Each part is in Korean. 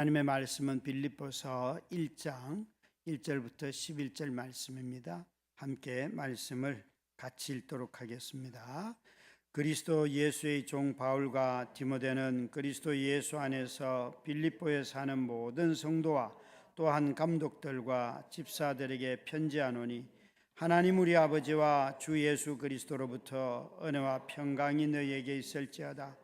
하나님의 말씀은 빌립보서 1장 1절부터 11절 말씀입니다. 함께 말씀을 같이 읽도록 하겠습니다. 그리스도 예수의 종 바울과 디모데는 그리스도 예수 안에서 빌립보에 사는 모든 성도와 또한 감독들과 집사들에게 편지하노니, 하나님 우리 아버지와 주 예수 그리스도로부터 은혜와 평강이 너희에게 있을지어다.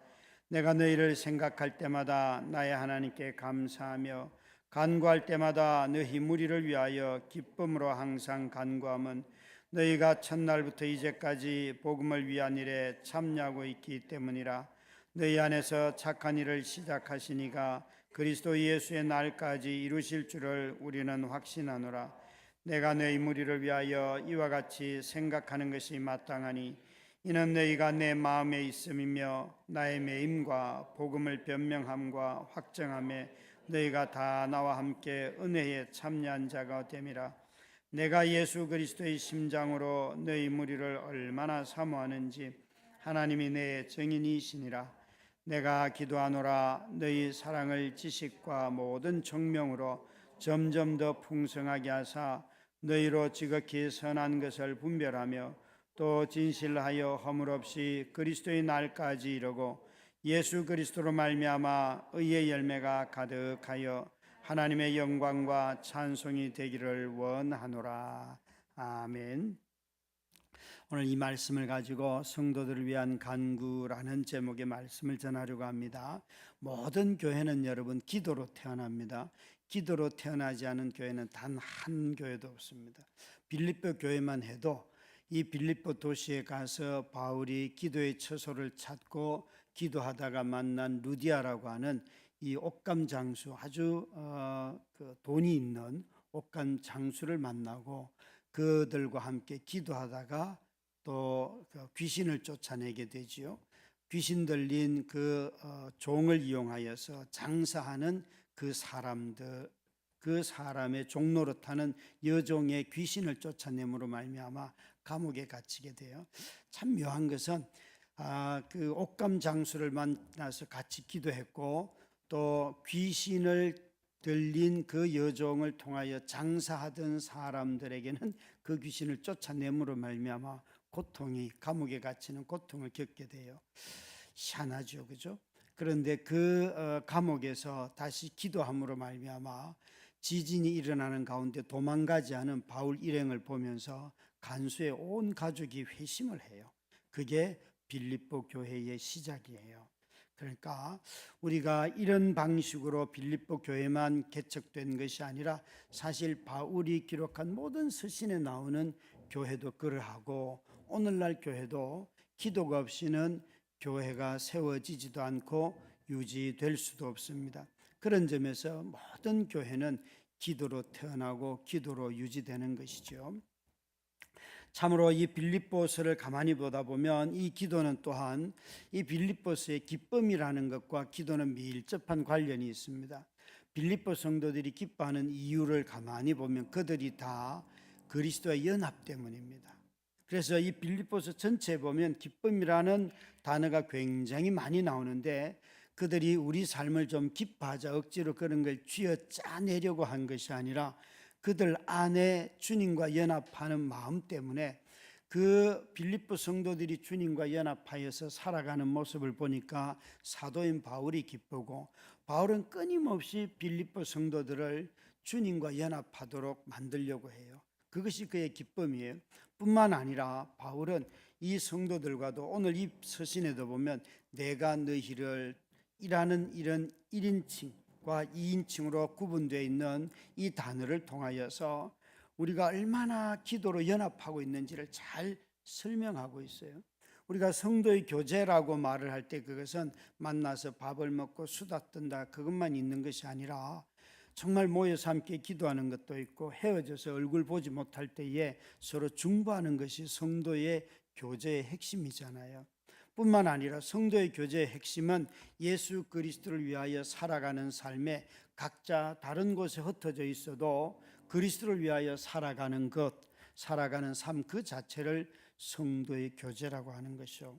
내가 너희를 생각할 때마다 나의 하나님께 감사하며 간구할 때마다 너희 무리를 위하여 기쁨으로 항상 간구함은 너희가 첫날부터 이제까지 복음을 위한 일에 참여하고 있기 때문이라. 너희 안에서 착한 일을 시작하시니가 그리스도 예수의 날까지 이루실 줄을 우리는 확신하노라. 내가 너희 무리를 위하여 이와 같이 생각하는 것이 마땅하니, 이는 너희가 내 마음에 있음이며 나의 매임과 복음을 변명함과 확정함에 너희가 다 나와 함께 은혜에 참여한 자가 됨이라. 내가 예수 그리스도의 심장으로 너희 무리를 얼마나 사모하는지 하나님이 내 증인이시니라. 내가 기도하노라. 너희 사랑을 지식과 모든 총명으로 점점 더 풍성하게 하사 너희로 지극히 선한 것을 분별하며 또 진실하여 허물 없이 그리스도의 날까지 이르고 예수 그리스도로 말미암아 의의 열매가 가득하여 하나님의 영광과 찬송이 되기를 원하노라. 아멘. 오늘 이 말씀을 가지고 성도들을 위한 간구라는 제목의 말씀을 전하려고 합니다. 모든 교회는 여러분 기도로 태어납니다. 기도로 태어나지 않은 교회는 단 한 교회도 없습니다. 빌립보 교회만 해도 이 빌립보 도시에 가서 바울이 기도의 처소를 찾고 기도하다가 만난 루디아라고 하는 이 옥감 장수, 아주 돈이 있는 옥감 장수를 만나고 그들과 함께 기도하다가 또 귀신을 쫓아내게 되지요. 귀신 들린 그 종을 이용하여서 장사하는 그 사람들, 그 사람의 종노릇하는 여종의 귀신을 쫓아냄으로 말미암아 감옥에 갇히게 돼요. 참 묘한 것은 그 옥감 장수를 만나서 같이 기도했고 또 귀신을 들린 그 여종을 통하여 장사하던 사람들에게는 그 귀신을 쫓아냄으로 말미암아 고통이, 감옥에 갇히는 고통을 겪게 돼요. 희한하죠, 그죠? 그런데 그 감옥에서 다시 기도함으로 말미암아 지진이 일어나는 가운데 도망가지 않은 바울 일행을 보면서 간수의 온 가족이 회심을 해요. 그게 빌립보 교회의 시작이에요. 그러니까 우리가 이런 방식으로 빌립보 교회만 개척된 것이 아니라 사실 바울이 기록한 모든 서신에 나오는 교회도 그러하고, 오늘날 교회도 기도가 없이는 교회가 세워지지도 않고 유지될 수도 없습니다. 그런 점에서 모든 교회는 기도로 태어나고 기도로 유지되는 것이죠. 참으로 이 빌립보서를 가만히 보다 보면 이 기도는 또한 이 빌립보서의 기쁨이라는 것과 기도는 밀접한 관련이 있습니다. 빌립보 성도들이 기뻐하는 이유를 가만히 보면 그들이 다 그리스도의 연합 때문입니다. 그래서 이 빌립보서 전체에 보면 기쁨이라는 단어가 굉장히 많이 나오는데, 그들이 우리 삶을 좀 기뻐하자 억지로 그런 걸 쥐어짜내려고 한 것이 아니라 그들 안에 주님과 연합하는 마음 때문에 그 빌립보 성도들이 주님과 연합하여서 살아가는 모습을 보니까 사도인 바울이 기쁘고, 바울은 끊임없이 빌립보 성도들을 주님과 연합하도록 만들려고 해요. 그것이 그의 기쁨이에요. 뿐만 아니라 바울은 이 성도들과도 오늘 이 서신에도 보면 내가 너희를 이라는 이런 1인칭과 2인칭으로 구분되어 있는 이 단어를 통하여서 우리가 얼마나 기도로 연합하고 있는지를 잘 설명하고 있어요. 우리가 성도의 교제라고 말을 할 때 그것은 만나서 밥을 먹고 수다 떤다 그것만 있는 것이 아니라 정말 모여서 함께 기도하는 것도 있고, 헤어져서 얼굴 보지 못할 때에 서로 중보하는 것이 성도의 교제의 핵심이잖아요. 뿐만 아니라 성도의 교제의 핵심은 예수 그리스도를 위하여 살아가는 삶에 각자 다른 곳에 흩어져 있어도 그리스도를 위하여 살아가는 것, 살아가는 삶 그 자체를 성도의 교제라고 하는 것이죠.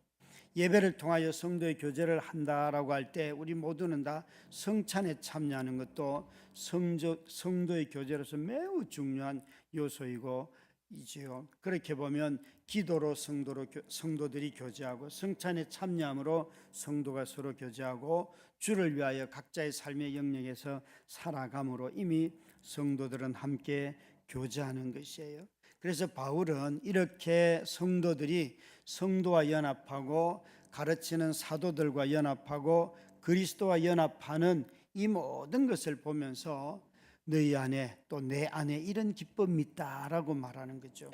예배를 통하여 성도의 교제를 한다라고 할 때 우리 모두는 다 성찬에 참여하는 것도 성도의 교제로서 매우 중요한 요소이고 이지요. 그렇게 보면 기도로 성도들이 교제하고 성찬에 참여함으로 성도가 서로 교제하고 주를 위하여 각자의 삶의 영역에서 살아감으로 이미 성도들은 함께 교제하는 것이에요. 그래서 바울은 이렇게 성도들이 성도와 연합하고 가르치는 사도들과 연합하고 그리스도와 연합하는 이 모든 것을 보면서 너희 안에 또 내 안에 이런 기쁨이 있다라고 말하는 거죠.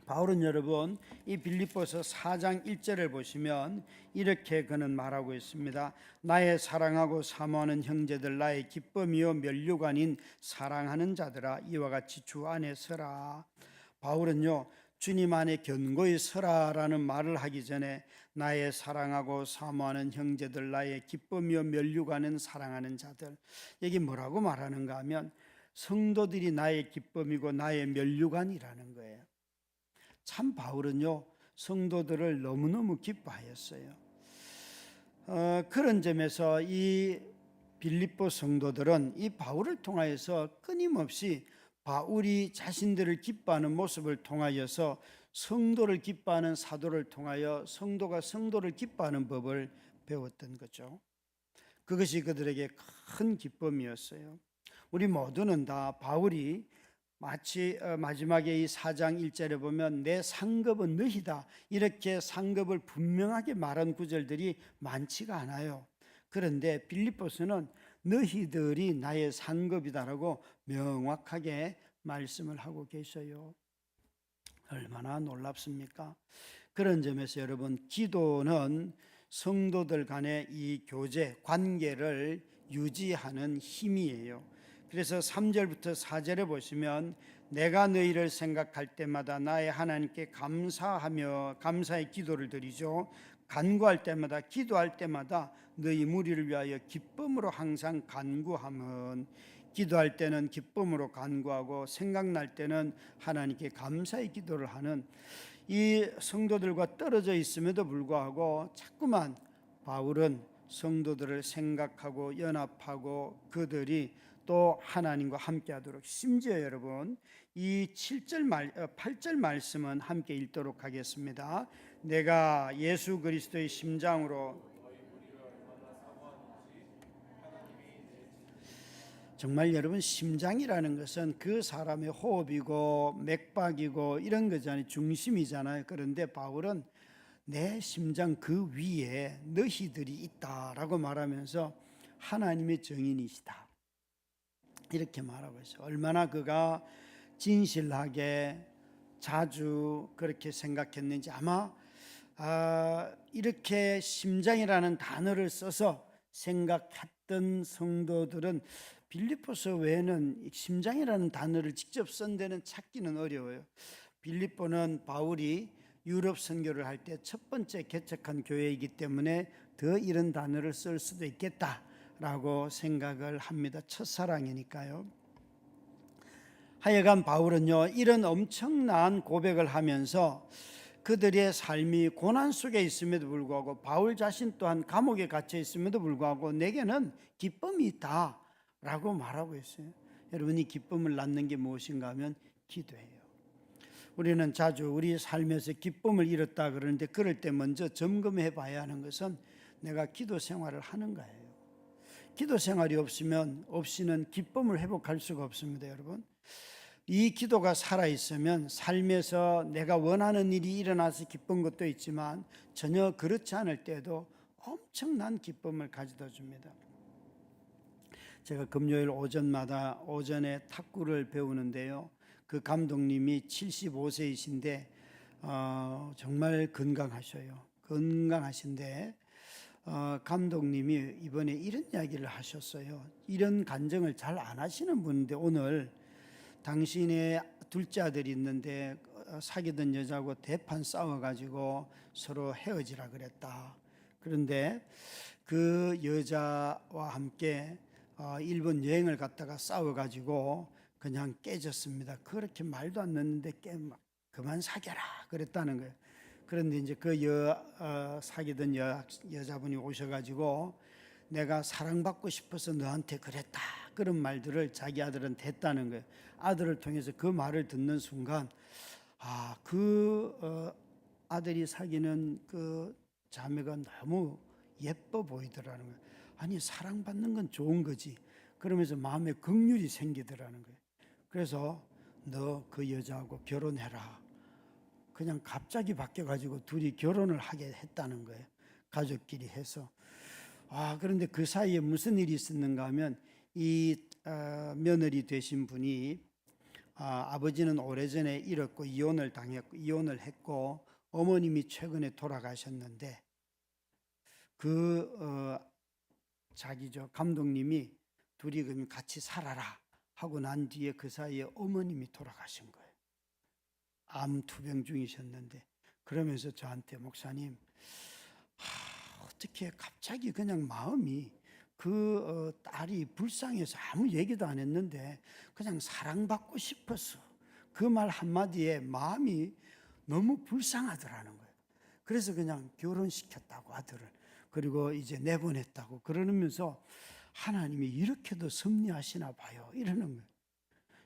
바울은 여러분 이 빌립보서 4장 1절을 보시면 이렇게 그는 말하고 있습니다. 나의 사랑하고 사모하는 형제들, 나의 기쁨이요 면류관인 사랑하는 자들아, 이와 같이 주 안에 서라. 바울은요 주님 안에 견고히 서라라는 말을 하기 전에 나의 사랑하고 사모하는 형제들, 나의 기쁨이요 면류관인 사랑하는 자들, 여기 뭐라고 말하는가 하면 성도들이 나의 기쁨이고 나의 면류관이라는 거예요. 참 바울은요 성도들을 너무너무 기뻐하였어요. 그런 점에서 이 빌립보 성도들은 이 바울을 통하여서 끊임없이 바울이 자신들을 기뻐하는 모습을 통하여서 성도를 기뻐하는 사도를 통하여 성도가 성도를 기뻐하는 법을 배웠던 거죠. 그것이 그들에게 큰 기쁨이었어요. 우리 모두는 다 바울이 마치 마지막에 이 4장 1절에 보면 내 상급은 너희다 이렇게 상급을 분명하게 말한 구절들이 많지가 않아요. 그런데 빌립보서는 너희들이 나의 상급이다라고 명확하게 말씀을 하고 계셔요. 얼마나 놀랍습니까? 그런 점에서 여러분 기도는 성도들 간의 이 교제 관계를 유지하는 힘이에요. 그래서 3절부터 4절에 보시면 내가 너희를 생각할 때마다 나의 하나님께 감사하며 감사의 기도를 드리죠. 간구할 때마다 기도할 때마다 너희 무리를 위하여 기쁨으로 항상 간구하면, 기도할 때는 기쁨으로 간구하고 생각날 때는 하나님께 감사의 기도를 하는 이 성도들과 떨어져 있음에도 불구하고 자꾸만 바울은 성도들을 생각하고 연합하고 그들이 또 하나님과 함께하도록, 심지어 여러분 이 8절 말씀은 함께 읽도록 하겠습니다. 내가 예수 그리스도의 심장으로, 정말 여러분 심장이라는 것은 그 사람의 호흡이고 맥박이고 이런 거잖아요. 중심이잖아요. 그런데 바울은 내 심장 그 위에 너희들이 있다라고 말하면서 하나님의 증인이시다 이렇게 말하고 있어요. 얼마나 그가 진실하게 자주 그렇게 생각했는지, 아마 이렇게 심장이라는 단어를 써서 생각했던 성도들은 빌립보서 외에는 심장이라는 단어를 직접 쓴 데는 찾기는 어려워요. 빌립보는 바울이 유럽 선교를 할 때 첫 번째 개척한 교회이기 때문에 더 이런 단어를 쓸 수도 있겠다라고 생각을 합니다. 첫사랑이니까요. 하여간 바울은요 이런 엄청난 고백을 하면서 그들의 삶이 고난 속에 있음에도 불구하고, 바울 자신 또한 감옥에 갇혀 있음에도 불구하고 내게는 기쁨이 있다 라고 말하고 있어요. 여러분이 기쁨을 낳는 게 무엇인가 하면 기도예요. 우리는 자주 우리 삶에서 기쁨을 잃었다 그러는데 그럴 때 먼저 점검해 봐야 하는 것은 내가 기도 생활을 하는가예요. 기도 생활이 없이는 기쁨을 회복할 수가 없습니다. 여러분, 이 기도가 살아있으면 삶에서 내가 원하는 일이 일어나서 기쁜 것도 있지만 전혀 그렇지 않을 때도 엄청난 기쁨을 가져다 줍니다. 제가 금요일 오전에 탁구를 배우는데요, 그 감독님이 75세이신데 정말 건강하신데 감독님이 이번에 이런 이야기를 하셨어요. 이런 간증을 잘 안 하시는 분인데 오늘 당신의 둘째 아들이 있는데 사귀던 여자하고 대판 싸워가지고 서로 헤어지라 그랬다. 그런데 그 여자와 함께 일본 여행을 갔다가 싸워가지고 그냥 깨졌습니다. 그렇게 말도 안 듣는데 그만 사겨라 그랬다는 거예요. 그런데 이제 그 사귀던 여자분이 오셔가지고 내가 사랑받고 싶어서 너한테 그랬다, 그런 말들을 자기 아들한테 했다는 거예요. 아들을 통해서 그 말을 듣는 순간 아들이 사귀는 그 자매가 너무 예뻐 보이더라는 거예요. 아니, 사랑받는 건 좋은 거지. 그러면서 마음에 긍휼이 생기더라는 거예요. 그래서 너 그 여자하고 결혼해라. 그냥 갑자기 바뀌어가지고 둘이 결혼을 하게 했다는 거예요. 가족끼리 해서. 그런데 그 사이에 무슨 일이 있었는가 하면 이 며느리 되신 분이 아버지는 오래전에 잃었고 이혼을 했고 어머님이 최근에 돌아가셨는데 자기죠 감독님이 둘이 그럼 같이 살아라 하고 난 뒤에 그 사이에 어머님이 돌아가신 거예요. 암 투병 중이셨는데 그러면서 저한테 목사님 어떻게 갑자기 그냥 마음이 딸이 불쌍해서 아무 얘기도 안 했는데 그냥 사랑받고 싶어서 그 말 한마디에 마음이 너무 불쌍하더라는 거예요. 그래서 그냥 결혼시켰다고 아들을. 그리고 이제 내보냈다고 그러면서 하나님이 이렇게도 섭리하시나 봐요 이러는 거예요.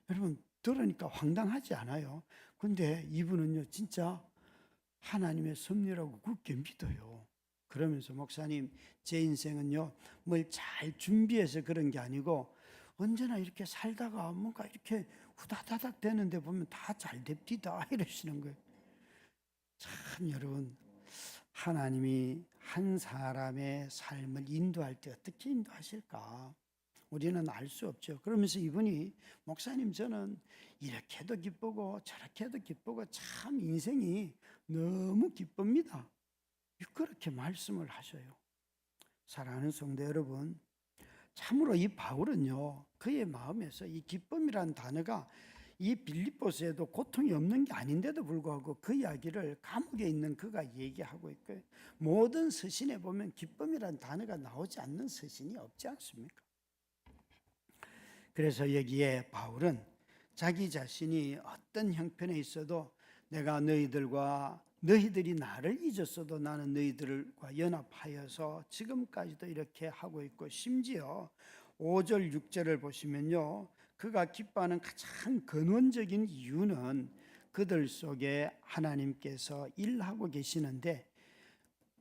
여러분 들으니까 황당하지 않아요? 근데 이분은요 진짜 하나님의 섭리라고 굳게 믿어요. 그러면서 목사님 제 인생은요 뭘 잘 준비해서 그런 게 아니고 언제나 이렇게 살다가 뭔가 이렇게 후다다닥 되는데 보면 다 잘 됩디다 이러시는 거예요. 참 여러분 하나님이 한 사람의 삶을 인도할 때 어떻게 인도하실까 우리는 알 수 없죠. 그러면서 이분이 목사님 저는 이렇게도 기쁘고 저렇게도 기쁘고 참 인생이 너무 기쁩니다. 그렇게 말씀을 하셔요. 사랑하는 성도 여러분, 참으로 이 바울은요 그의 마음에서 이 기쁨이라는 단어가 이 빌립보서에도 고통이 없는 게 아닌데도 불구하고 그 이야기를 감옥에 있는 그가 얘기하고 있고요. 모든 서신에 보면 기쁨이라는 단어가 나오지 않는 서신이 없지 않습니까? 그래서 여기에 바울은 자기 자신이 어떤 형편에 있어도 내가 너희들이 나를 잊었어도 나는 너희들과 연합하여서 지금까지도 이렇게 하고 있고 심지어 5절 6절을 보시면요 그가 기뻐하는 가장 근원적인 이유는 그들 속에 하나님께서 일하고 계시는데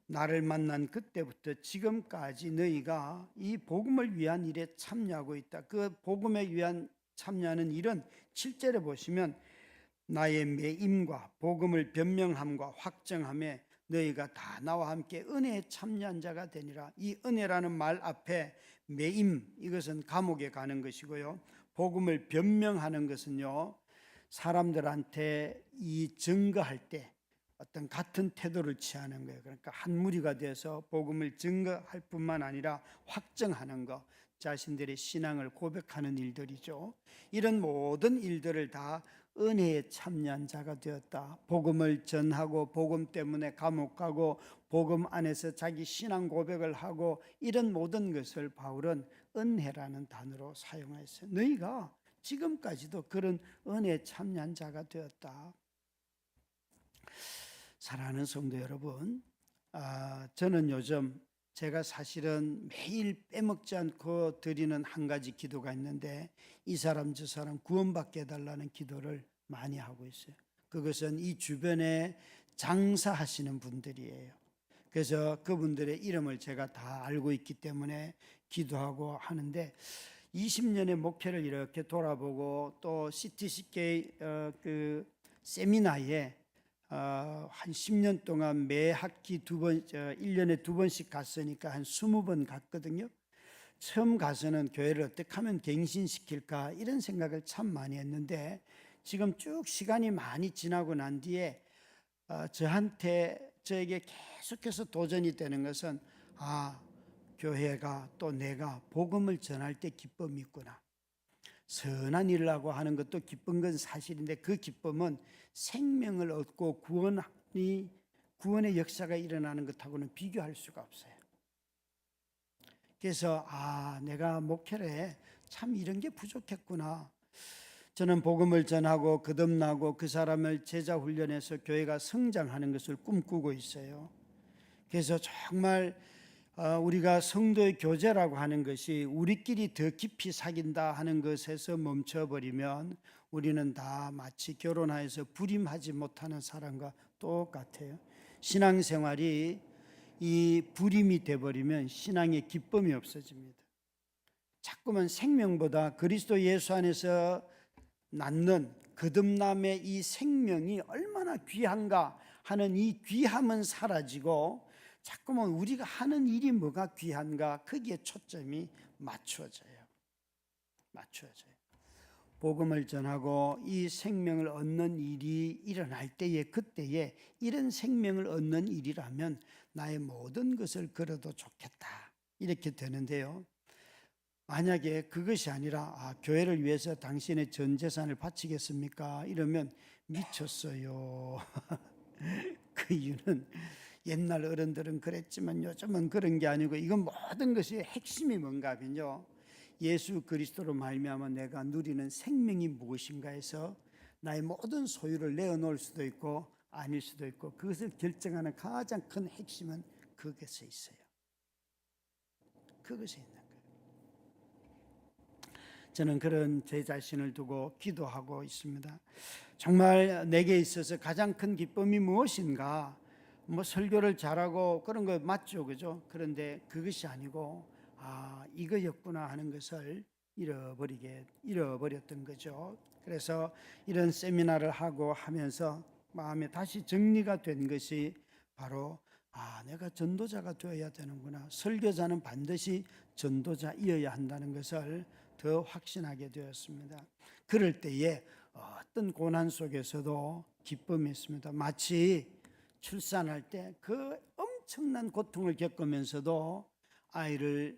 나를 만난 그때부터 지금까지 너희가 이 복음을 위한 일에 참여하고 있다. 그 복음에 위한 참여하는 일은 7절에 보시면 나의 매임과 복음을 변명함과 확정함에 너희가 다 나와 함께 은혜에 참여한 자가 되니라. 이 은혜라는 말 앞에 매임 이것은 감옥에 가는 것이고요. 복음을 변명하는 것은요 사람들한테 이 증거할 때 어떤 같은 태도를 취하는 거예요. 그러니까 한 무리가 돼서 복음을 증거할 뿐만 아니라 확정하는 것, 자신들의 신앙을 고백하는 일들이죠. 이런 모든 일들을 다 은혜에 참여한 자가 되었다. 복음을 전하고 복음 때문에 감옥 가고 복음 안에서 자기 신앙 고백을 하고 이런 모든 것을 바울은 은혜라는 단어로 사용했어요. 너희가 지금까지도 그런 은혜에 참여한 자가 되었다. 사랑하는 성도 여러분, 저는 요즘 제가 사실은 매일 빼먹지 않고 드리는 한 가지 기도가 있는데 이 사람 저 사람 구원받게 해달라는 기도를 많이 하고 있어요. 그것은 이 주변에 장사하시는 분들이에요. 그래서 그분들의 이름을 제가 다 알고 있기 때문에 기도하고 하는데 20년의 목회를 이렇게 돌아보고 또 CTCK 그 세미나에 한 10년 동안 매 학기 1년에 2번씩 갔으니까 한 20번 갔거든요. 처음 가서는 교회를 어떻게 하면 갱신시킬까 이런 생각을 참 많이 했는데 지금 쭉 시간이 많이 지나고 난 뒤에 저에게 계속해서 도전이 되는 것은 교회가 또 내가 복음을 전할 때 기쁨이 있구나. 선한 일을 하고 하는 것도 기쁜 건 사실인데 그 기쁨은 생명을 얻고 구원의 역사가 일어나는 것하고는 비교할 수가 없어요. 그래서 내가 목회를 해 참 이런 게 부족했구나. 저는 복음을 전하고 거듭나고 그 사람을 제자 훈련해서 교회가 성장하는 것을 꿈꾸고 있어요. 그래서 정말 우리가 성도의 교제라고 하는 것이 우리끼리 더 깊이 사귄다 하는 것에서 멈춰버리면 우리는 다 마치 결혼하여서 불임하지 못하는 사람과 똑같아요. 신앙생활이 이 불임이 돼버리면 신앙의 기쁨이 없어집니다. 자꾸만 생명보다 그리스도 예수 안에서 낳는 거듭남의 이 생명이 얼마나 귀한가 하는 이 귀함은 사라지고 자꾸만 우리가 하는 일이 뭐가 귀한가 거기에 초점이 맞추어져요. 복음을 전하고 이 생명을 얻는 일이 일어날 때에 그때에 이런 생명을 얻는 일이라면 나의 모든 것을 걸어도 좋겠다 이렇게 되는데요. 만약에 그것이 아니라 교회를 위해서 당신의 전 재산을 바치겠습니까? 이러면 미쳤어요. 그 이유는 옛날 어른들은 그랬지만 요즘은 그런 게 아니고 이건 모든 것이 핵심이 뭔가 하면요, 예수 그리스도로 말미암아 내가 누리는 생명이 무엇인가 해서 나의 모든 소유를 내어놓을 수도 있고 아닐 수도 있고 그것을 결정하는 가장 큰 핵심은 그것에 있어요. 그것에 있는 거예요. 저는 그런 제 자신을 두고 기도하고 있습니다. 정말 내게 있어서 가장 큰 기쁨이 무엇인가? 설교를 잘하고 그런 거 맞죠, 그죠? 그런데 그것이 아니고 이거였구나 하는 것을 잃어버렸던 거죠. 그래서 이런 세미나를 하고 하면서 마음에 다시 정리가 된 것이 바로 내가 전도자가 되어야 되는구나. 설교자는 반드시 전도자이어야 한다는 것을 더 확신하게 되었습니다. 그럴 때에 어떤 고난 속에서도 기쁨이 있습니다. 마치 출산할 때 그 엄청난 고통을 겪으면서도 아이를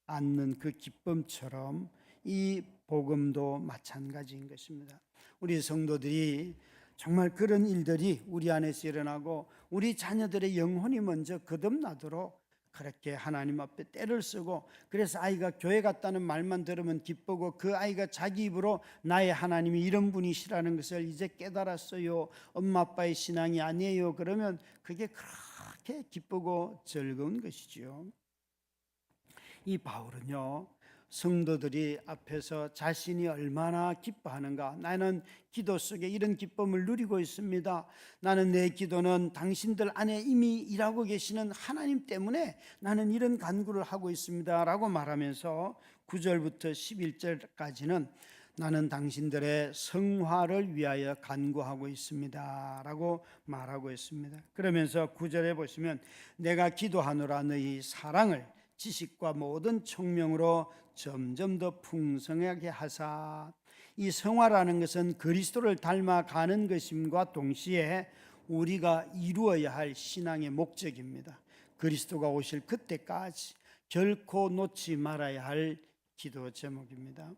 안는 그 기쁨처럼 이 복음도 마찬가지인 것입니다. 우리 성도들이 정말 그런 일들이 우리 안에서 일어나고 우리 자녀들의 영혼이 먼저 거듭나도록 그렇게 하나님 앞에 때를 쓰고, 그래서 아이가 교회 갔다는 말만 들으면 기쁘고 그 아이가 자기 입으로 나의 하나님이 이런 분이시라는 것을 이제 깨달았어요, 엄마 아빠의 신앙이 아니에요, 그러면 그게 그렇게 기쁘고 즐거운 것이지요. 이 바울은요, 성도들이 앞에서 자신이 얼마나 기뻐하는가, 나는 기도 속에 이런 기쁨을 누리고 있습니다, 나는 내 기도는 당신들 안에 이미 일하고 계시는 하나님 때문에 나는 이런 간구를 하고 있습니다 라고 말하면서 9절부터 11절까지는 나는 당신들의 성화를 위하여 간구하고 있습니다 라고 말하고 있습니다. 그러면서 9절에 보시면 내가 기도하노라 너희 사랑을 지식과 모든 총명으로 점점 더 풍성하게 하사. 이 성화라는 것은 그리스도를 닮아가는 것임과 동시에 우리가 이루어야 할 신앙의 목적입니다. 그리스도가 오실 그때까지 결코 놓지 말아야 할 기도 제목입니다.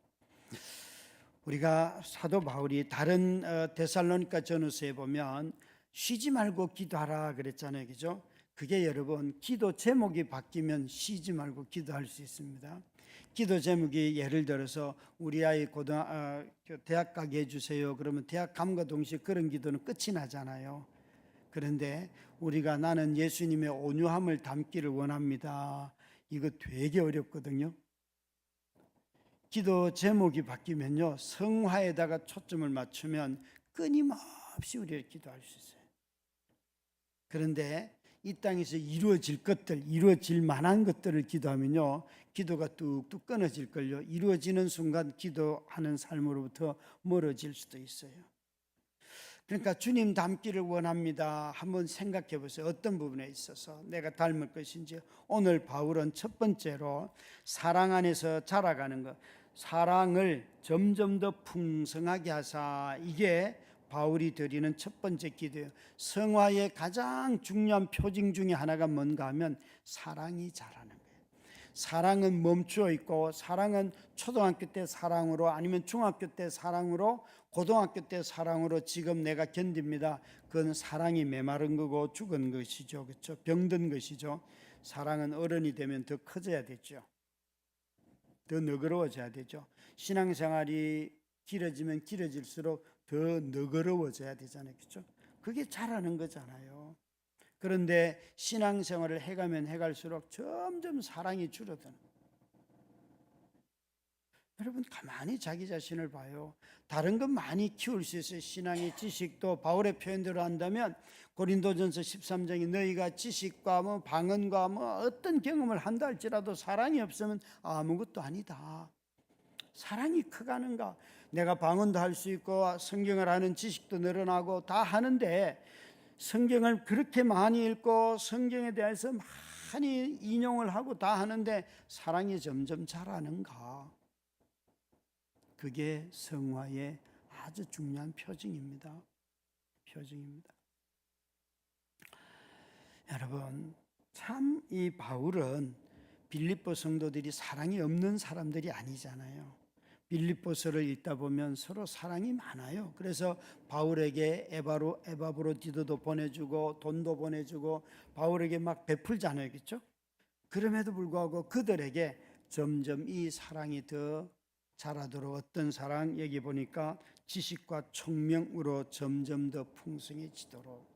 우리가 사도 바울이 다른 데살로니가 전후서에 보면 쉬지 말고 기도하라 그랬잖아요, 그죠? 그게 여러분 기도 제목이 바뀌면 쉬지 말고 기도할 수 있습니다. 기도 제목이 예를 들어서 우리 아이 대학 가게 해주세요 그러면 대학 감과 동시에 그런 기도는 끝이 나잖아요. 그런데 우리가 나는 예수님의 온유함을 담기를 원합니다, 이거 되게 어렵거든요. 기도 제목이 바뀌면요, 성화에다가 초점을 맞추면 끊임없이 우리가 기도할 수 있어요. 그런데 이 땅에서 이루어질 것들, 이루어질 만한 것들을 기도하면요, 기도가 뚝뚝 끊어질걸요. 이루어지는 순간 기도하는 삶으로부터 멀어질 수도 있어요. 그러니까 주님 닮기를 원합니다. 한번 생각해 보세요. 어떤 부분에 있어서 내가 닮을 것인지. 오늘 바울은 첫 번째로 사랑 안에서 자라가는 것, 사랑을 점점 더 풍성하게 하사, 이게 바울이 드리는 첫 번째 기도예요. 성화의 가장 중요한 표징 중에 하나가 뭔가 하면 사랑이 자라는 거예요. 사랑은 멈추어 있고, 사랑은 초등학교 때 사랑으로, 아니면 중학교 때 사랑으로, 고등학교 때 사랑으로 지금 내가 견딥니다. 그건 사랑이 메마른 거고 죽은 것이죠, 그렇죠? 병든 것이죠. 사랑은 어른이 되면 더 커져야 되죠. 더 너그러워져야 되죠. 신앙생활이 길어지면 길어질수록 더 너그러워져야 되잖아요. 그렇죠? 그게 잘하는 거잖아요. 그런데 신앙생활을 해가면 해갈수록 점점 사랑이 줄어드는. 여러분 가만히 자기 자신을 봐요. 다른 건 많이 키울 수 있어요. 신앙의 지식도 바울의 표현대로 한다면 고린도전서 13장에 너희가 지식과 뭐 방언과 뭐 어떤 경험을 한다 할지라도 사랑이 없으면 아무것도 아니다. 사랑이 커가는가? 내가 방언도 할 수 있고 성경을 아는 지식도 늘어나고 다 하는데 성경을 그렇게 많이 읽고 성경에 대해서 많이 인용을 하고 다 하는데 사랑이 점점 자라는가? 그게 성화의 아주 중요한 표징입니다. 표징입니다. 여러분, 참 이 바울은 빌립보 성도들이 사랑이 없는 사람들이 아니잖아요. 빌립보서를 읽다 보면 서로 사랑이 많아요. 그래서 바울에게 에바브로디도도 보내주고 돈도 보내주고 바울에게 막 베풀잖아요. 그렇죠? 그럼에도 불구하고 그들에게 점점 이 사랑이 더 자라도록 어떤 사랑, 여기 보니까 지식과 총명으로 점점 더 풍성해지도록.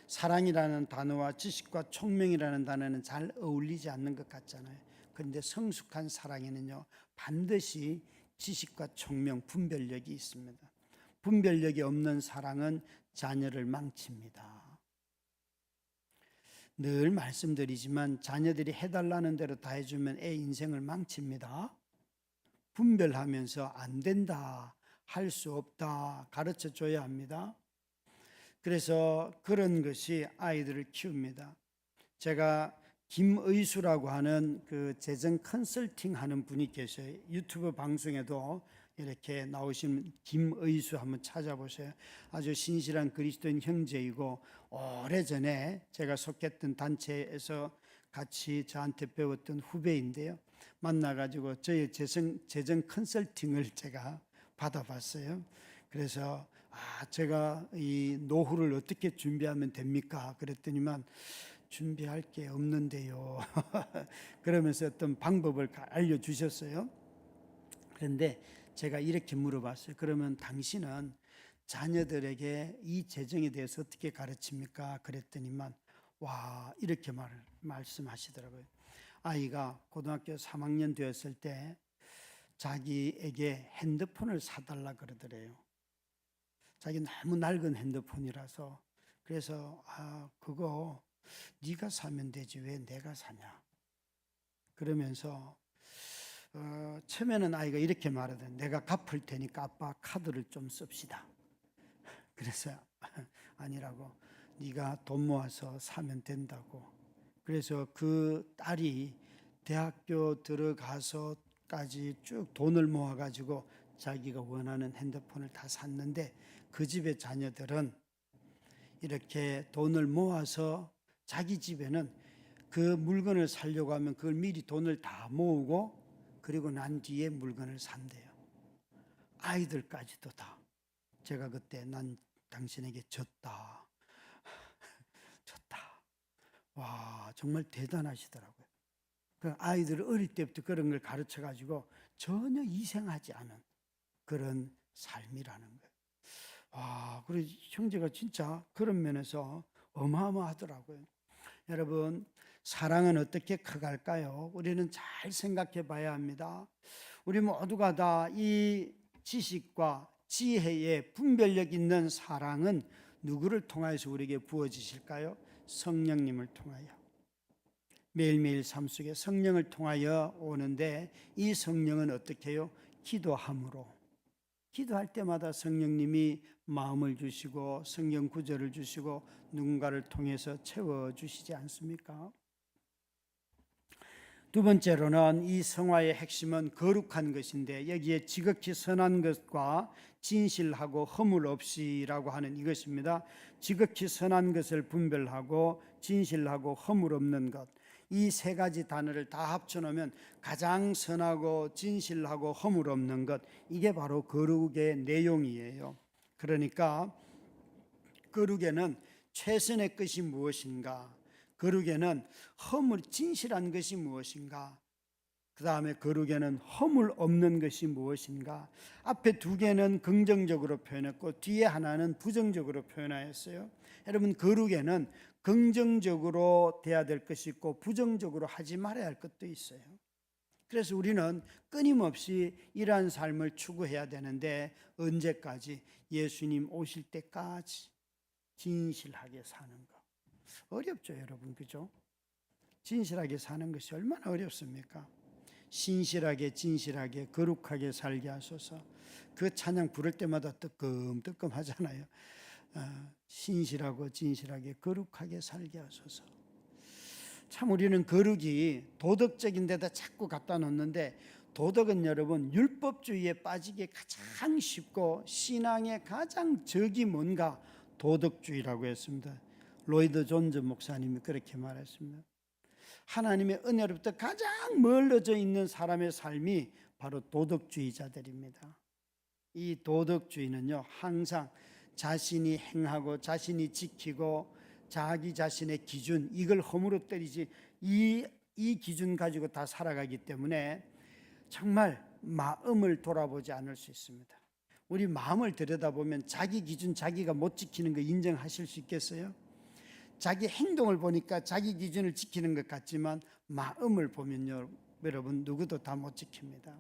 사랑이라는 단어와 지식과 총명이라는 단어는 잘 어울리지 않는 것 같잖아요. 그런데 성숙한 사랑에는요 반드시 지식과 총명, 분별력이 있습니다. 분별력이 없는 사랑은 자녀를 망칩니다. 늘 말씀드리지만 자녀들이 해달라는 대로 다 해주면 애 인생을 망칩니다. 분별하면서 안 된다, 할 수 없다 가르쳐 줘야 합니다. 그래서 그런 것이 아이들을 키웁니다. 제가 김의수라고 하는 그 재정 컨설팅 하는 분이 계셔요. 유튜브 방송에도 이렇게 나오신 김의수 한번 찾아보세요. 아주 신실한 그리스도인 형제이고 오래전에 제가 속했던 단체에서 같이 저한테 배웠던 후배인데요. 만나가지고 저의 재정 컨설팅을 제가 받아봤어요. 그래서 제가 이 노후를 어떻게 준비하면 됩니까? 그랬더니만 준비할 게 없는데요. 그러면서 어떤 방법을 알려주셨어요. 그런데 제가 이렇게 물어봤어요. 그러면 당신은 자녀들에게 이 재정에 대해서 어떻게 가르칩니까? 그랬더니만 와 이렇게 말씀하시더라고요. 아이가 고등학교 3학년 되었을 때 자기에게 핸드폰을 사달라 그러더래요. 자기 너무 낡은 핸드폰이라서. 그래서 그거 네가 사면 되지 왜 내가 사냐. 그러면서 처음에는 아이가 이렇게 말하더니 내가 갚을 테니까 아빠 카드를 좀 씁시다. 그래서 아니라고, 네가 돈 모아서 사면 된다고. 그래서 그 딸이 대학교 들어가서까지 쭉 돈을 모아가지고 자기가 원하는 핸드폰을 다 샀는데 그 집의 자녀들은 이렇게 돈을 모아서 자기 집에는 그 물건을 사려고 하면 그걸 미리 돈을 다 모으고 그리고 난 뒤에 물건을 산대요. 아이들까지도 다. 제가 그때 난 당신에게 졌다. 졌다. 와 정말 대단하시더라고요. 그 아이들을 어릴 때부터 그런 걸 가르쳐가지고 전혀 이생하지 않은 그런 삶이라는 거예요. 와, 그래 형제가 진짜 그런 면에서 어마어마하더라고요. 여러분, 사랑은 어떻게 커갈까요? 우리는 잘 생각해 봐야 합니다. 우리 모두가 다 이 지식과 지혜의 분별력 있는 사랑은 누구를 통해서 우리에게 부어지실까요? 성령님을 통하여. 매일매일 삶 속에 성령을 통하여 오는데 이 성령은 어떻게 해요? 기도함으로. 기도할 때마다 성령님이 마음을 주시고 성령 구절을 주시고 누군가를 통해서 채워주시지 않습니까? 두 번째로는 이 성화의 핵심은 거룩한 것인데 여기에 지극히 선한 것과 진실하고 허물 없이라고 하는 이것입니다. 지극히 선한 것을 분별하고 진실하고 허물 없는 것, 이 세 가지 단어를 다 합쳐놓으면 가장 선하고 진실하고 허물 없는 것, 이게 바로 거룩의 내용이에요. 그러니까 거룩에는 최선의 것이 무엇인가, 거룩에는 진실한 것이 무엇인가, 그 다음에 거룩에는 허물 없는 것이 무엇인가? 앞에 두 개는 긍정적으로 표현했고 뒤에 하나는 부정적으로 표현하였어요. 여러분, 거룩에는 긍정적으로 돼야 될 것이 있고 부정적으로 하지 말아야 할 것도 있어요. 그래서 우리는 끊임없이 이러한 삶을 추구해야 되는데, 언제까지? 예수님 오실 때까지 진실하게 사는 거. 어렵죠, 여러분, 그죠? 진실하게 사는 것이 얼마나 어렵습니까? 신실하게, 진실하게, 거룩하게 살게 하소서. 그 찬양 부를 때마다 뜨끔뜨끔 하잖아요. 신실하고 진실하게 거룩하게 살게 하소서. 참 우리는 거룩이 도덕적인 데다 자꾸 갖다 놓는데, 도덕은 여러분 율법주의에 빠지기 가장 쉽고 신앙의 가장 적이 뭔가? 도덕주의라고 했습니다. 로이드 존즈 목사님이 그렇게 말했습니다. 하나님의 은혜로부터 가장 멀어져 있는 사람의 삶이 바로 도덕주의자들입니다. 이 도덕주의는요, 항상 자신이 행하고 자신이 지키고 자기 자신의 기준, 이걸 허물어뜨리지 이 기준 가지고 다 살아가기 때문에 정말 마음을 돌아보지 않을 수 있습니다. 우리 마음을 들여다보면 자기 기준 자기가 못 지키는 거 인정하실 수 있겠어요? 자기 행동을 보니까 자기 기준을 지키는 것 같지만 마음을 보면요, 여러분 누구도 다 못 지킵니다.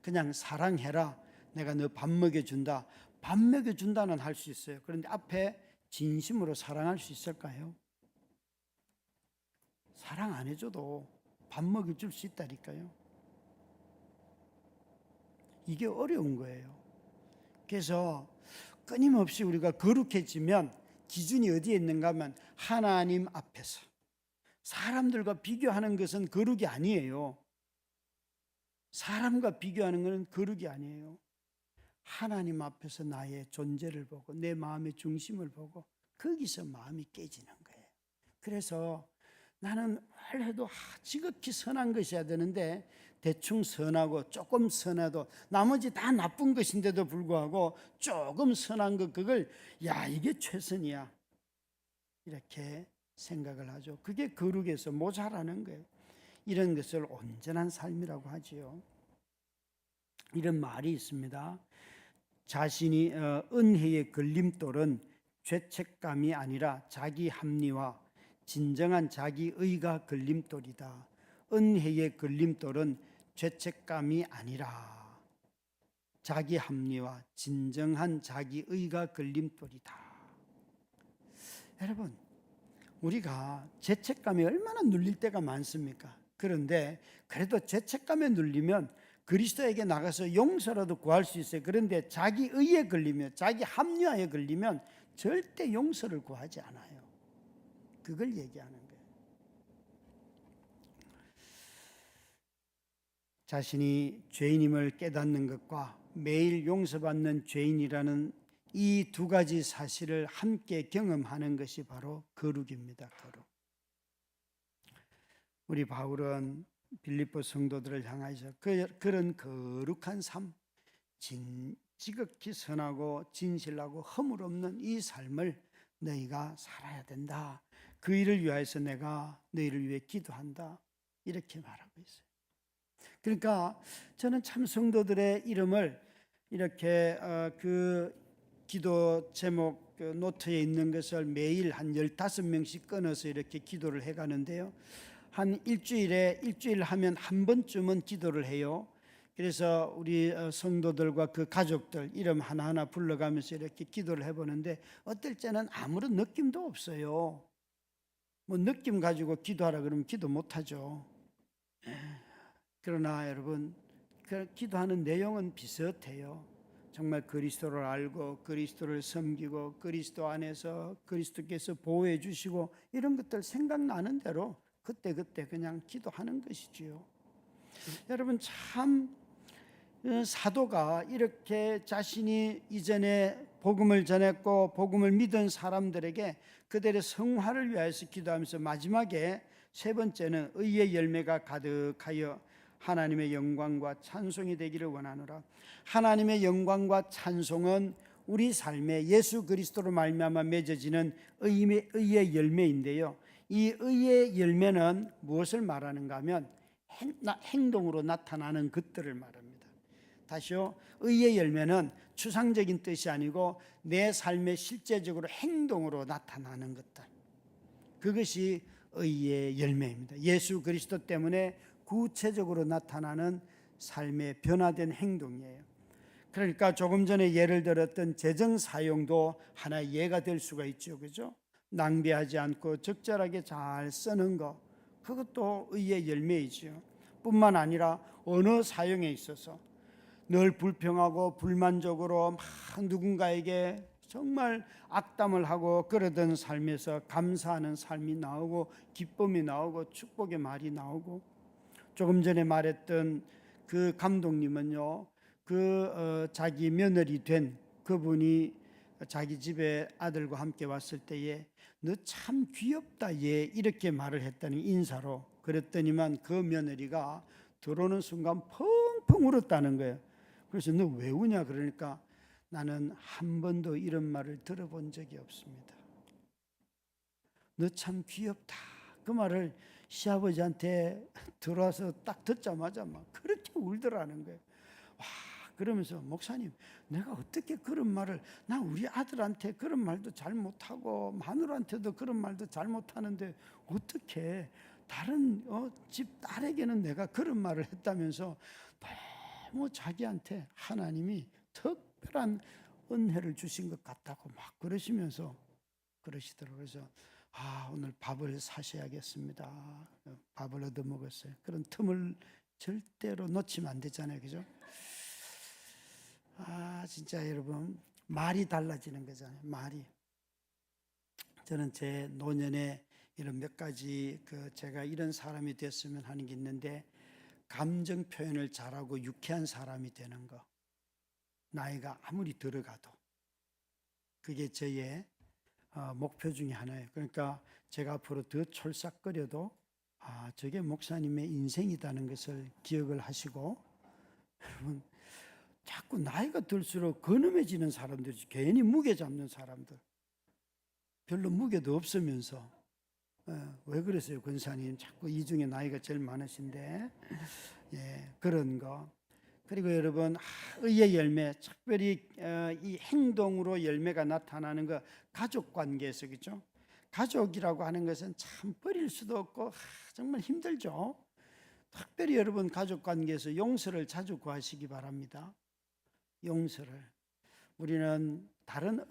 그냥 사랑해라, 내가 너 밥 먹여준다, 밥 먹여준다는 할 수 있어요. 그런데 앞에 진심으로 사랑할 수 있을까요? 사랑 안 해줘도 밥 먹여줄 수 있다니까요. 이게 어려운 거예요. 그래서 끊임없이 우리가 거룩해지면 기준이 어디에 있는가 하면 하나님 앞에서. 사람들과 비교하는 것은 거룩이 아니에요. 사람과 비교하는 것은 거룩이 아니에요. 하나님 앞에서 나의 존재를 보고 내 마음의 중심을 보고 거기서 마음이 깨지는 거예요. 그래서 나는 뭘 해도 지극히 선한 것이어야 되는데, 대충 선하고 조금 선해도 나머지 다 나쁜 것인데도 불구하고 조금 선한 것, 그걸 이게 최선이야 이렇게 생각을 하죠. 그게 거룩에서 모자라는 거예요. 이런 것을 온전한 삶이라고 하지요. 이런 말이 있습니다. 자신이 은혜의 걸림돌은 죄책감이 아니라 자기 합리화, 진정한 자기의가 걸림돌이다. 은혜의 걸림돌은 죄책감이 아니라 자기 합리화, 진정한 자기의가 걸림돌이다. 여러분, 우리가 죄책감이 얼마나 눌릴 때가 많습니까? 그런데 그래도 죄책감에 눌리면 그리스도에게 나가서 용서라도 구할 수 있어요. 그런데 자기 의에 걸리면, 자기 합리화에 걸리면 절대 용서를 구하지 않아요. 그걸 얘기하는 거예요. 자신이 죄인임을 깨닫는 것과 매일 용서받는 죄인이라는 이 두 가지 사실을 함께 경험하는 것이 바로 거룩입니다. 거룩. 우리 바울은 빌립보 성도들을 향하여서 그런 거룩한 삶, 지극히 선하고 진실하고 허물 없는 이 삶을 너희가 살아야 된다. 그 일을 위하여서 내가 너희를 위해 기도한다. 이렇게 말하고 있어요. 그러니까 저는 참 성도들의 이름을 이렇게 그 기도 제목 노트에 있는 것을 매일 한 15명씩 끊어서 이렇게 기도를 해가는데요. 한 일주일 하면 한 번쯤은 기도를 해요. 그래서 우리 성도들과 그 가족들 이름 하나하나 불러가면서 이렇게 기도를 해보는데, 어떨 때는 아무런 느낌도 없어요. 뭐 느낌 가지고 기도하라 그러면 기도 못하죠. 그러나 여러분, 그 기도하는 내용은 비슷해요. 정말 그리스도를 알고 그리스도를 섬기고 그리스도 안에서 그리스도께서 보호해 주시고 이런 것들 생각나는 대로 그때 그냥 기도하는 것이지요. 여러분, 참 사도가 이렇게 자신이 이전에 복음을 전했고 복음을 믿은 사람들에게 그들의 성화를 위하여서 기도하면서 마지막에 세 번째는 의의 열매가 가득하여 하나님의 영광과 찬송이 되기를 원하노라. 하나님의 영광과 찬송은 우리 삶에 예수 그리스도로 말미암아 맺어지는 의의 열매인데요. 이 의의 열매는 무엇을 말하는가 하면 행동으로 나타나는 것들을 말합니다. 다시요, 의의 열매는 추상적인 뜻이 아니고 내 삶의 실제적으로 행동으로 나타나는 것들, 그것이 의의 열매입니다. 예수 그리스도 때문에 구체적으로 나타나는 삶의 변화된 행동이에요. 그러니까 조금 전에 예를 들었던 재정 사용도 하나의 예가 될 수가 있죠, 그죠? 낭비하지 않고 적절하게 잘 쓰는 거, 그것도 의의 열매이죠. 뿐만 아니라 언어 사용에 있어서 늘 불평하고 불만족으로 막 누군가에게 정말 악담을 하고 그러던 삶에서 감사하는 삶이 나오고 기쁨이 나오고 축복의 말이 나오고, 조금 전에 말했던 그 감독님은요, 자기 며느리 된 그분이 자기 집에 아들과 함께 왔을 때에 너 참 귀엽다 얘, 이렇게 말을 했다는 인사로. 그랬더니만 그 며느리가 들어오는 순간 펑펑 울었다는 거예요. 그래서 너 왜 우냐 그러니까 나는 한 번도 이런 말을 들어본 적이 없습니다. 너 참 귀엽다, 그 말을 시아버지한테 들어와서 딱 듣자마자 막 그렇게 울더라는 거예요. 와, 그러면서 목사님, 내가 어떻게 그런 말을, 나 우리 아들한테 그런 말도 잘 못하고 마누라한테도 그런 말도 잘 못하는데 어떻게 다른 집 딸에게는 내가 그런 말을 했다면서 너무 자기한테 하나님이 특별한 은혜를 주신 것 같다고 막 그러시면서 그러시더라고요. 그래서 오늘 밥을 사셔야겠습니다. 밥을 얻어 먹었어요. 그런 틈을 절대로 놓치면 안 되잖아요, 그죠? 진짜 여러분, 말이 달라지는 거잖아요. 말이. 저는 제 노년에 이런 몇 가지 제가 이런 사람이 됐으면 하는 게 있는데, 감정 표현을 잘하고 유쾌한 사람이 되는 거. 나이가 아무리 들어가도 그게 저의 목표 중에 하나예요. 그러니까 제가 앞으로 더 촐싹거려도 저게 목사님의 인생이라는 것을 기억을 하시고, 여러분, 자꾸 나이가 들수록 근엄해지는 사람들이, 괜히 무게 잡는 사람들, 별로 무게도 없으면서. 왜 그러세요, 권사님? 자꾸 이 중에 나이가 제일 많으신데. 그런 거. 그리고 여러분, 의의 열매, 특별히 이 행동으로 열매가 나타나는 거, 가족 관계에서, 그죠? 가족이라고 하는 것은 참 버릴 수도 없고 정말 힘들죠. 특별히 여러분, 가족 관계에서 용서를 자주 구하시기 바랍니다. 용서를. 우리는 다른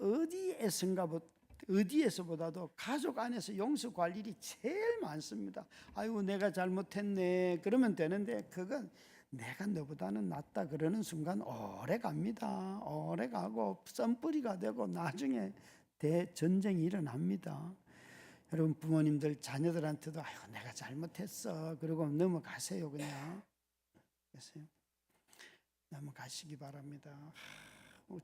어디에서보다도 가족 안에서 용서 구할 일이 제일 많습니다. 아이고, 내가 잘못했네 그러면 되는데, 그건 내가 너보다는 낫다 그러는 순간 오래 갑니다. 오래 가고 썸뿌리가 되고 나중에 대전쟁이 일어납니다. 여러분, 부모님들 자녀들한테도 아이고 내가 잘못했어 그러고 넘어가세요. 그냥 넘어가시기 바랍니다.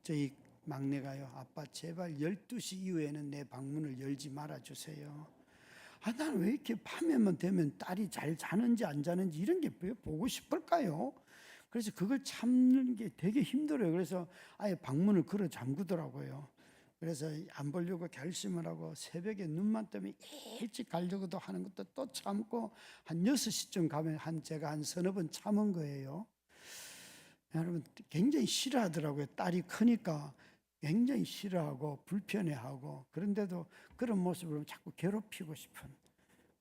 저희 막내가요, 아빠 제발 12시 이후에는 내 방문을 열지 말아주세요. 난 왜 이렇게 밤에만 되면 딸이 잘 자는지 안 자는지 이런 게 왜 보고 싶을까요? 그래서 그걸 참는 게 되게 힘들어요. 그래서 아예 방문을 걸어 잠그더라고요. 그래서 안 보려고 결심을 하고 새벽에 눈만 뜨면 일찍 가려고도 하는 것도 또 참고 한 6시쯤 가면 제가 한 서너 번 참은 거예요. 여러분, 굉장히 싫어하더라고요. 딸이 크니까 굉장히 싫어하고 불편해하고, 그런데도 그런 모습을 보면 자꾸 괴롭히고 싶은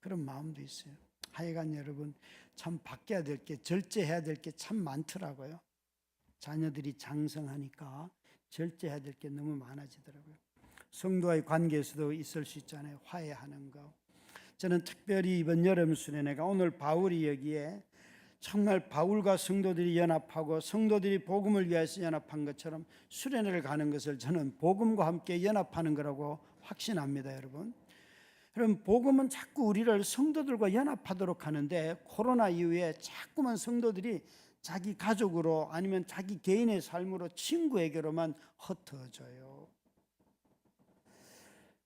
그런 마음도 있어요. 하여간 여러분, 참 바뀌어야 될 게, 절제해야 될 게 참 많더라고요. 자녀들이 장성하니까 절제해야 될 게 너무 많아지더라고요. 성도와의 관계에서도 있을 수 있잖아요. 화해하는 거. 저는 특별히 이번 여름 수련회가, 오늘 바울이 여기에 정말 바울과 성도들이 연합하고 성도들이 복음을 위해서 연합한 것처럼 수련회를 가는 것을 저는 복음과 함께 연합하는 거라고 확신합니다. 여러분, 복음은 자꾸 우리를 성도들과 연합하도록 하는데, 코로나 이후에 자꾸만 성도들이 자기 가족으로 아니면 자기 개인의 삶으로 친구에게로만 흩어져요.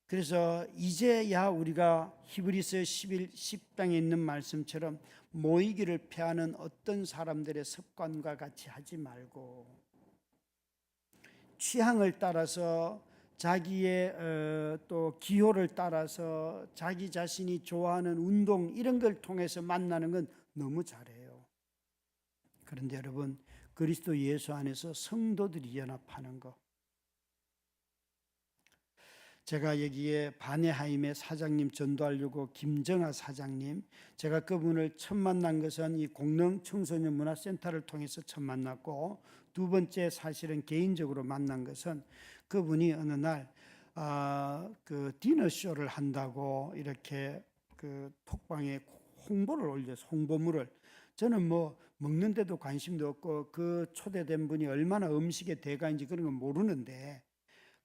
그래서 이제야 우리가 히브리서 10장에 있는 말씀처럼 모이기를 피하는 어떤 사람들의 습관과 같이 하지 말고, 취향을 따라서 자기의 또 기호를 따라서 자기 자신이 좋아하는 운동 이런 걸 통해서 만나는 건 너무 잘해요. 그런데 여러분, 그리스도 예수 안에서 성도들이 연합하는 것, 제가 여기에 바네하임의 사장님 전도하려고 김정아 사장님, 제가 그분을 처음 만난 것은 이 공릉 청소년 문화센터를 통해서 처음 만났고, 두 번째 사실은 개인적으로 만난 것은 그분이 어느 날 그 디너쇼를 한다고 이렇게 그 톡방에 홍보를 올려서 홍보물을, 저는 뭐 먹는데도 관심도 없고 그 초대된 분이 얼마나 음식에 대가인지 그런 건 모르는데,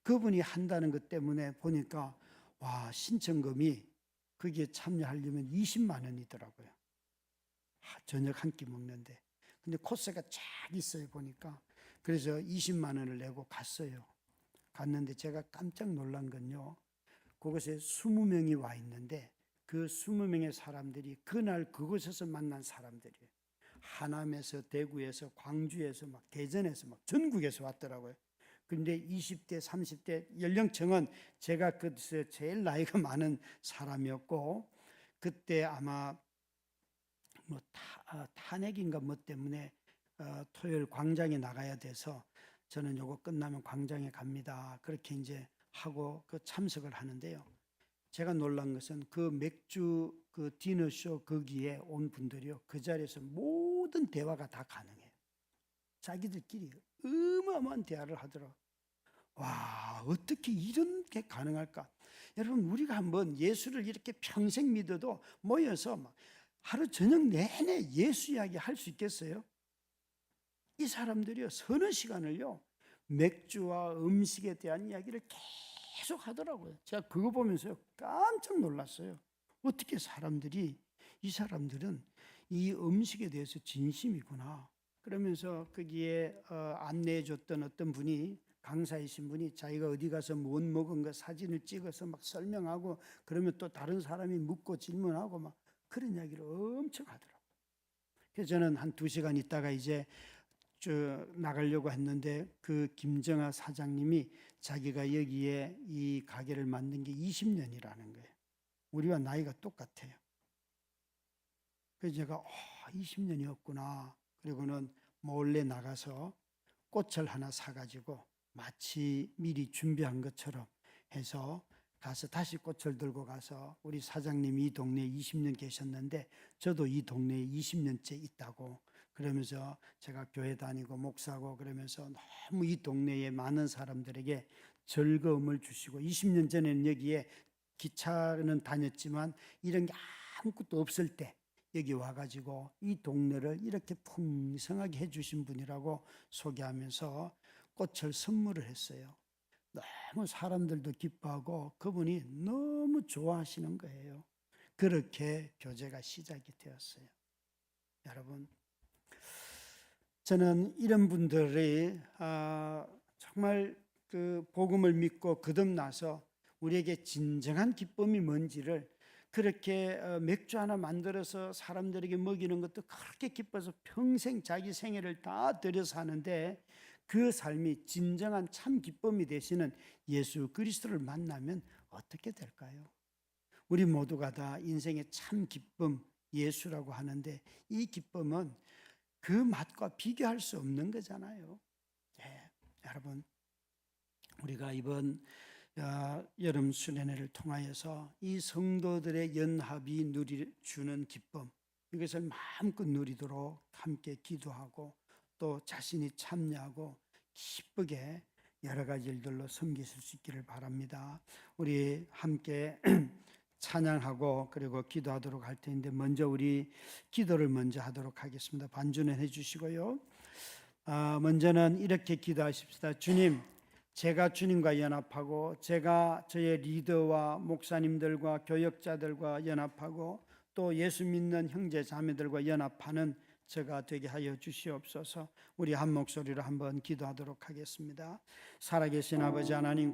그분이 한다는 것 때문에 보니까 와, 신청금이 거기에 참여하려면 20만 원이더라고요. 저녁 한 끼 먹는데. 근데 코스가 쫙 있어요 보니까. 그래서 20만 원을 내고 갔어요. 갔는데 제가 깜짝 놀란 건요, 그곳에 20명이 와 있는데 그 20명의 사람들이 그날 그곳에서 만난 사람들이에요. 하남에서, 대구에서, 광주에서, 막 대전에서, 막 전국에서 왔더라고요. 그런데 20대, 30대 연령층은 제가 그때 제일 나이가 많은 사람이었고, 그때 아마 뭐 탄핵인가 뭐 때문에 토요일 광장에 나가야 돼서 저는 요거 끝나면 광장에 갑니다. 그렇게 이제 하고 그 참석을 하는데요. 제가 놀란 것은 그 맥주 그 디너쇼 거기에 온 분들이요, 그 자리에서 모든 대화가 다 가능해요. 자기들끼리 어마어마한 대화를 하더라고요. 와, 어떻게 이런 게 가능할까? 여러분, 우리가 한번 예수를 이렇게 평생 믿어도 모여서 막 하루 저녁 내내 예수 이야기 할 수 있겠어요? 이 사람들이요, 서너 시간을요, 맥주와 음식에 대한 이야기를 계속 하더라고요. 제가 그거 보면서 깜짝 놀랐어요. 어떻게 이 사람들은 이 음식에 대해서 진심이구나. 그러면서 거기에 안내해 줬던 어떤 분이, 강사이신 분이 자기가 어디 가서 못 먹은 거 사진을 찍어서 막 설명하고, 그러면 또 다른 사람이 묻고 질문하고 막 그런 이야기를 엄청 하더라고요. 그래서 저는 한 2시간 있다가 이제 나가려고 했는데, 그 김정아 사장님이 자기가 여기에 이 가게를 만든 게 20년이라는 거예요. 우리와 나이가 똑같아요. 그래서 제가 20년이었구나. 그리고는 몰래 나가서 꽃을 하나 사가지고 마치 미리 준비한 것처럼 해서 가서 다시 꽃을 들고 가서, 우리 사장님이 이 동네에 20년 계셨는데 저도 이 동네에 20년째 있다고, 그러면서 제가 교회 다니고 목사고 그러면서 너무 이 동네에 많은 사람들에게 즐거움을 주시고, 20년 전에는 여기에 기차는 다녔지만 이런 게 아무것도 없을 때 여기 와가지고 이 동네를 이렇게 풍성하게 해주신 분이라고 소개하면서 꽃을 선물을 했어요. 너무 사람들도 기뻐하고 그분이 너무 좋아하시는 거예요. 그렇게 교제가 시작이 되었어요. 여러분, 저는 이런 분들이 정말 그 복음을 믿고 거듭나서 우리에게 진정한 기쁨이 뭔지를, 그렇게 맥주 하나 만들어서 사람들에게 먹이는 것도 그렇게 기뻐서 평생 자기 생애를 다 들여서 하는데, 그 삶이 진정한 참 기쁨이 되시는 예수 그리스도를 만나면 어떻게 될까요? 우리 모두가 다 인생의 참 기쁨 예수라고 하는데, 이 기쁨은 그 맛과 비교할 수 없는 거잖아요. 네, 여러분, 우리가 이번 여름 수련회를 통하여서 이 성도들의 연합이 주는 기쁨, 이것을 마음껏 누리도록 함께 기도하고 또 자신이 참여하고 기쁘게 여러 가지 일들로 섬기실 수 있기를 바랍니다. 우리 함께 찬양하고 그리고 기도하도록 할 텐데, 먼저 우리 기도를 먼저 하도록 하겠습니다. 반주는 해주시고요. 먼저는 이렇게 기도하십시다. 주님, 제가 주님과 연합하고 제가 저의 리더와 목사님들과 교역자들과 연합하고 또 예수 믿는 형제 자매들과 연합하는 저가 되게 하여 주시옵소서. 우리 한 목소리로 한번 기도하도록 하겠습니다. 살아계신 아버지 하나님,